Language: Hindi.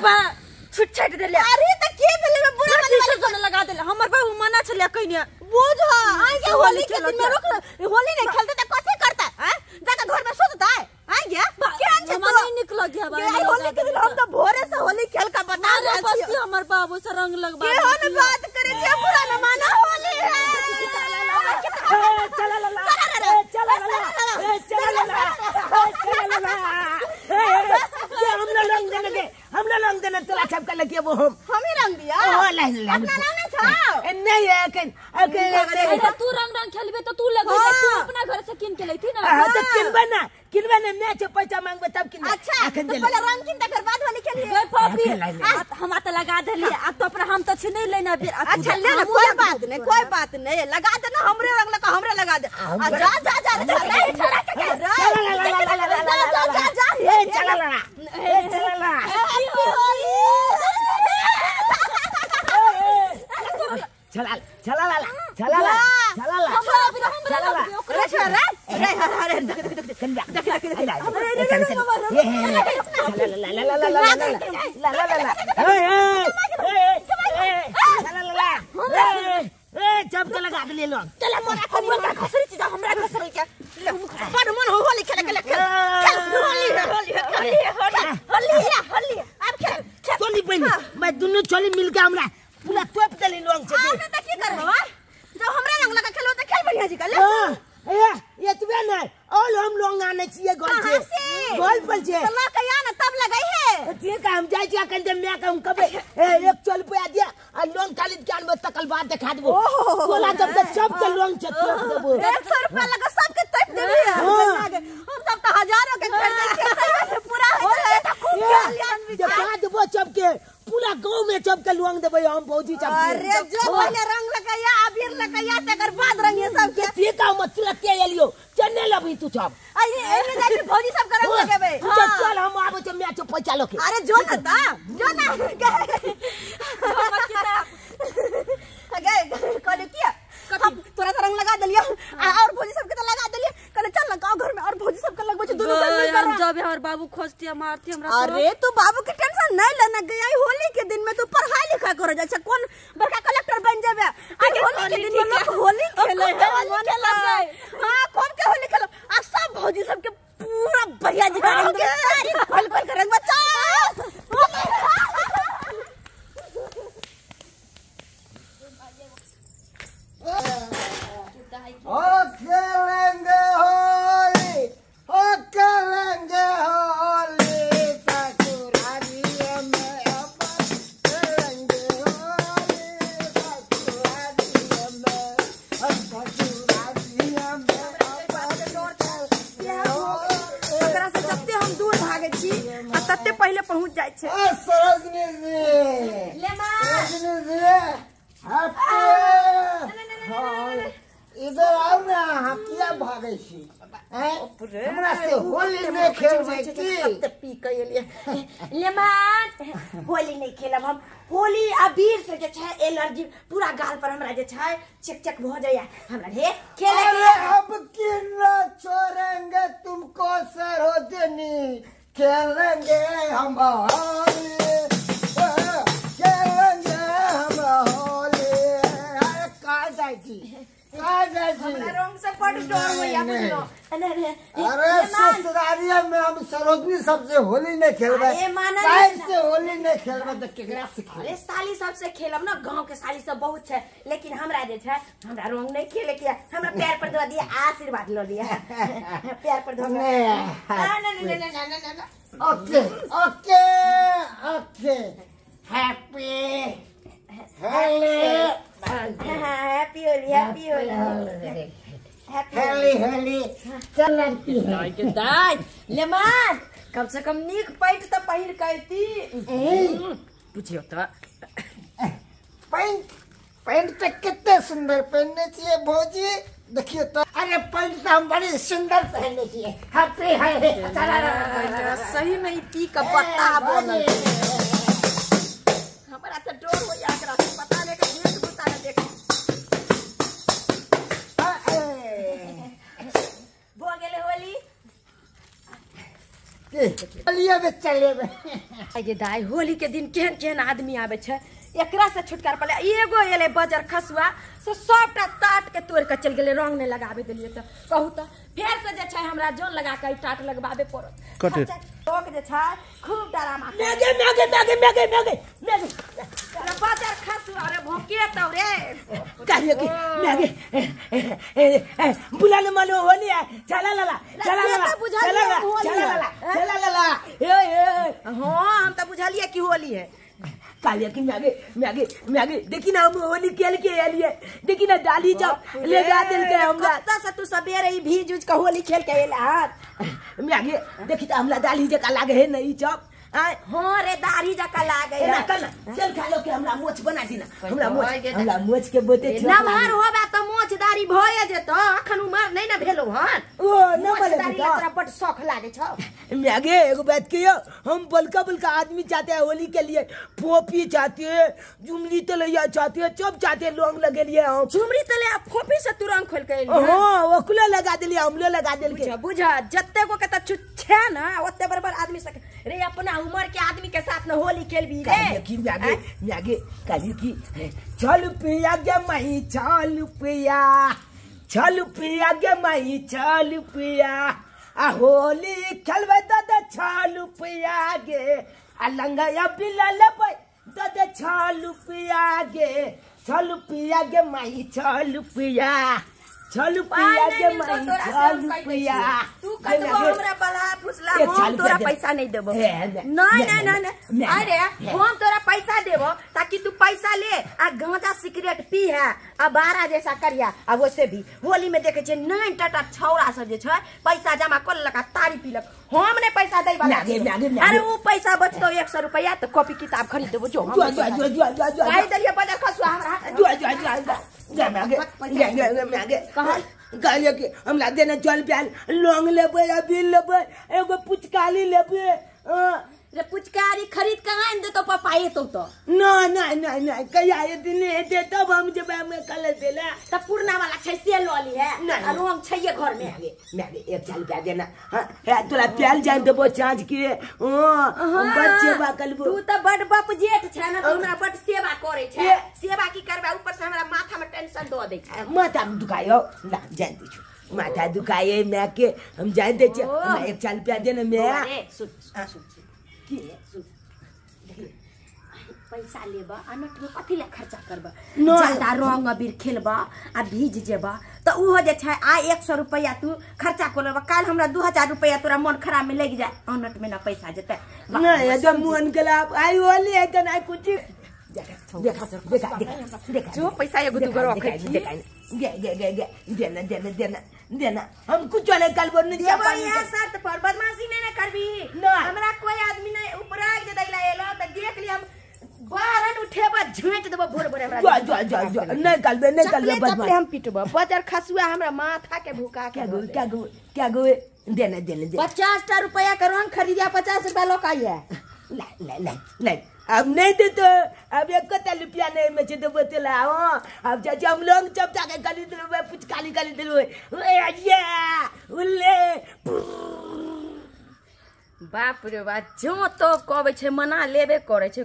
बा छुट छाट देले। अरे त के भेले में बुरा वाली से लगा देले। हमर बाबू मना छले कइने बुझ आगे होली के दिन में रुक होली नहीं खेलते त कथि करता हैं जाके घर में सोता है आगे केन छ तो नहीं निकल गया बा होली के दिन हम तो भोरे से होली खेल का बता रहे बस हमर बाबू से रंग लगवा के हम बात करे छे पूरा न माना होली है चला ला चला ला हम रंग देने तोला छपका लगे वो हम ही रंग दिया ओ ला अपना रंग नहीं था नहीं है तू रंग खेलबे तो तू लगे तू अपना घर से किन के लेती ना तो किनबे ना मैच पैसा मांगबे तब किन अच्छा तो पहले रंग किन तक बाद वाली खेलिए वे पापी हम त लगा देली अब तो अपना हम तो छ नहीं लेना फिर अच्छा ले ले कोई बात नहीं लगा दे ना हमरे रंग लगा हमरे लगा दे जा जा जा चमका लगा दे लोग चला मोरा हमरा खसरी चीज हमरा खसरी के बड़ मन होली खेले होली अब खेल चोली बनी मैं दोनों चोली मिलके हमरा पूरा तोप देली लोग से आप त की करबो जब हमरा रंग लगा खेलो त खेल बढ़िया जी का ये तुम्हें ना और हम लोग आने चाहिए गोल पर छे तो लोग कहिया ना तब लगाई है ठीक है हम जाई जा कंदे मैं कहूं कबे एक चल पे आ दिया और लोग खाली जान में तकल बात दिखा देबो तोला जब तक सब के लोग छे तोप देबो 100 रुपया लगा सबके तोप देबी हम सब तो हजारों के खरीद पूरा है खूब कल्याण जब बात देबो सब के पूरा गांव में सब के लोग देबे हम भौजी सब अरे जो पहले रंग लगाया अबीर लगाया तकर बाद रंग ये सब के ठीक है मत तुरंत के एलियो चलने लबी तू सब एने जाके भौजी सब के रंग लगाबे चल हम आबे तो मैच पैसा लोके अरे जो ना कहले किया तोरा तो रंग लगा दलियो और भौजी सब के तो लगा दलियो कहले चल ना गांव घर में और भौजी सब के लगबे छ दोनों सब हम जब हमर बाबू खोजती मारती हमरा अरे तू बाबू के टेंशन नहीं लेना गया होली के दिन में तू पढ़ाई लिखा कर जा कौन बड़का कलेक्टर बन जाबे आज होली के दिन में लोग होली खेले है मन लगे हां कौन के होली खेलो आ सब भौजी सब के पूरा बढ़िया जगह रंग दे सारी खोल खोल के रंग बच्चा खेलेंगे होली ससुराली में अपन खेलेंगे होली ससुराली में एकरा से जत्ते हम दूर भागे छी आ तत्ते पहले पहुंच जाय छै सरोजनी जी लेमा इधर आओ ना हकिया भागे छी हमरा से होली में खेलबै की पी के एलिए लेमान होली नहीं खेलब हम होली अबीर से जे छै एलर्जी पूरा गाल पर हमरा जे छै चक भ जाय हमरा ढेर खेले अरे अब किन्ना छोड़ेंगे तुमको सरोजनी खेलेंगे हम होली खेलेंगे हम होली का जाय छी हमरा रंग से बड़ डर होया बुझलो अरे ससुरालिया में हम सरोजनी सबसे होली नहीं खेलबे से होली नहीं खेलबे त केकरा से अरे साली सबसे खेलब ना गांव के साली सब बहुत छै लेकिन हमरा जे छै हमरा रंग नहीं खेले के हमरा पैर पर दे दिया आशीर्वाद लो दिया पैर पर दो okay okay okay happy happy Holi चलती है के दाई लेमान कम से कम नीक पैंट त पहिर कैती पूछियो त पैंट तो कितने सुंदर पहनने चाहिए भौजी देखिए तो अरे पैंट तो हम बड़ी सुंदर पहनने चाहिए हैप्पी है सही में ई पी का पत्ता बनल हमरा त डर हो या एकरा पता लेके भेट बुता न देख भो गेले होली चलिए बे ये दाई होली के दिन केहन केहन आदमी आवे छे एकरा से छुटकारा पड़े एगो एले बजर खसुआ से सबटा ताट के तोड़ के चल गेले रंग ने लगाबे देलिए त कहू त फेर से जे छै हमरा जोन लगा के टाट लगबाबे पड़त लोग जे छै खूब डरामा मैगे बजर खसुआ रे भोके तो रे काहे के मैगे बुला न मानो होली है चला ला ए हां हम त बुझलिए कि होली है कालिया की मैगे देखी ना हम होली खेल के एलिए देखी ना डाली जब ले जा दिल के हमरा कत्ता से तू सबेरे ई भीज उज के होली खेल के एला मैगे देखी त हमरा डाली जका लागे है नहीं चप हां रे दाढ़ी जका लागे ना कल चल खा लो के हमरा मोछ बना दी ना हमरा मोछ के बोते नमहर होबा त मोछ दाढ़ी भए जेतो अखन उमर नहीं ना भेलो हन ओ न बोले तोरा बड शौक लागे छ मैगे एगो बात कहियो हम बलका आदमी चाहते हैं होली के लिए फोपी चाहते हैं झुमरी तलैया चाहते हैं चप चाहते हैं लोंग लगे लिए हम झुमरी तले फोपी से तू रंग खोल के एलिए हां ओकुला लगा देलिए हमलो लगा देल के बुझ जत्ते को के त छे ना ओत्ते बराबर आदमी सके रे अपना उम्र के आदमी के साथ न होली खेलबी रे मैगे काली की चल पिया गे मई चल पिया गे मई चल पिया आ होली खेलबे त चल पिया गे आ लंगया बिला लेबै त चल पिया गे मई चल पिया गे मई चल पिया तू कतबो हमरा बला फुसला हम तोरा पैसा नहीं देबो नहीं अरे हम तोरा पैसा देबो ताकि तू पैसा ले आ गांजा सिगरेट पी है आ बारा जैसा करिया आ वैसे भी होली में देखे छे नैन टाटा छौरा सब जे छै पैसा जमा कर लका तारी पीलक हम ने पैसा दे वाला अरे वो पैसा बचतो 100 रुपया तो कॉपी किताब खरीद देबो जो काई दलिए बजा खसुआ हमरा कहलिए कि हमरा देने चल प्याल लौंग लेबै अभी लेबै एगो पुचकाली लेबै रे पुचकारी खरीद कहां दे तो पापा ये तो नहीं कहिया ये दिन दे तब हम जब मैं कल देला त पुरना वाला छै से लॉली है रंग छै ये घर में मैगे एक चल प्या देना है तोरा प्याल जान देबो चांच के बच्चे बा कलबो तू त बड बप जेठ छै ना तू हमरा बड सेवा करे छै सेवा की करबा ऊपर से हमरा माथा में टेंशन दो दे छै माथा में दुखायो ना जान दे छु माथा दुखाए मैं के हम जान दे छ एक चल प्या देना मैं सुन पैसा लेबा अनट में कथि ले खर्चा करबा ज्यादा रंग अबीर खेलबा आ भीज जेबा त उहो जे छै आ 100 रुपया तू खर्चा कर लेबा काल हमरा 2000 रुपया तोरा मन खराब में लग जाए अनट में ना पैसा जेते नहीं जब मन खराब आई होली है त ना कुछ देखा जो पैसा एगो तू घर रखे छी देना हम कुछ नहीं कल बोल नहीं देबो यहां शर्त पर बदमाशी नहीं करबी हमरा कोई आदमी नहीं ऊपर आ जे दैला एलो त देख ली हम बारन उठेबा झोंट देबो भोर भोर हमरा जो नहीं कलबे बदमाशी हम पिटबो बजर खसुआ हमरा माथा के भूका के क्या गो देना 50 रुपया का रंग खरीदिया 50 रुपया लोकाई है नहीं अब नहीं दे तो अब 1 रुपया नहीं में तो बतला अब चाचा हम लोग चपटा के खरीद लेबे पुचकाली खरीद लेबे उल्ले बाप रे बा जो तो कहबे छै मना लेबे करे छै